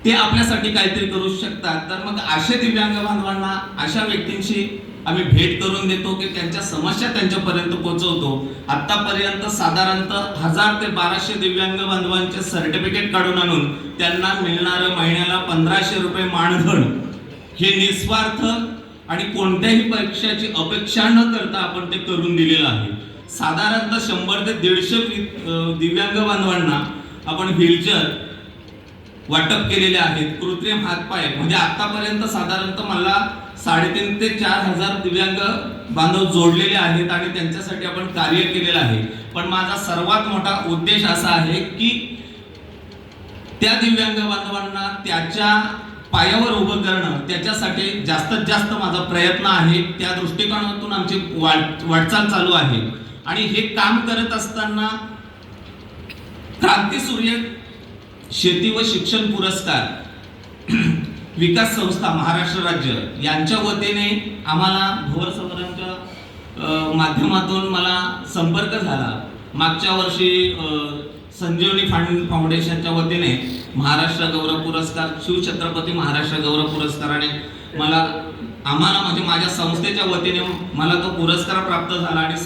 ते आपल्यासाठी काहीतरी करू शकतात, तर मग अशा दिव्यांग बांधवांना, अशा व्यक्तींशी आम्ही भेट करून देतो की त्यांच्या समस्या त्यांच्यापर्यंत पोहोचवतो। आतापर्यंत साधारणतः 1000 ते 1200 दिव्यांग बांधवांचे सर्टिफिकेट काढून आणून त्यांना मिळणारं महिन्याला 1500 रुपये मानधन हे निस्वार्थ आणि कोणत्याही परीक्षाची अपेक्षा न करता आपण ते करून दिलेलं आहे। साधारणतः 100 ते 150 दिव्यांग बांधवांना आपण व्हीलचेअर वाटप केलेले आहेत। कृत्रिम हातपाय म्हणजे आतापर्यंत साधारणतः मला 3.5 ते 4,000 दिव्यांग बांधव जोडलेले आहेत आणि त्यांच्यासाठी आपण कार्य केलेलं आहे। पण माझा सर्वात मोठा उद्देश असा आहे की त्या दिव्यांग बांधवांना त्याच्या पायावर उभं करणं, त्याच्यासाठी जास्तीत जास्त माझा प्रयत्न आहे। त्या दृष्टिकोनातून आमची वाटचाल चालू आहे आणि हे काम करत असताना क्रांतीसूर्य शेती व शिक्षण पुरस्कार विकास संस्था महाराष्ट्र राज्य यांच्या वतीने आम्हाला भोर सरांच्या माध्यमातून मला संपर्क झाला। मागच्या वर्षी संजीवनी फाउंडेशनच्या वतीने महाराष्ट्र गौरव पुरस्कार, शिवछत्रपती महाराष्ट्र गौरव पुरस्काराने आम्हाला म्हणजे माझ्या संस्थेच्या वतीने मला तो पुरस्कार प्राप्त झाला आणि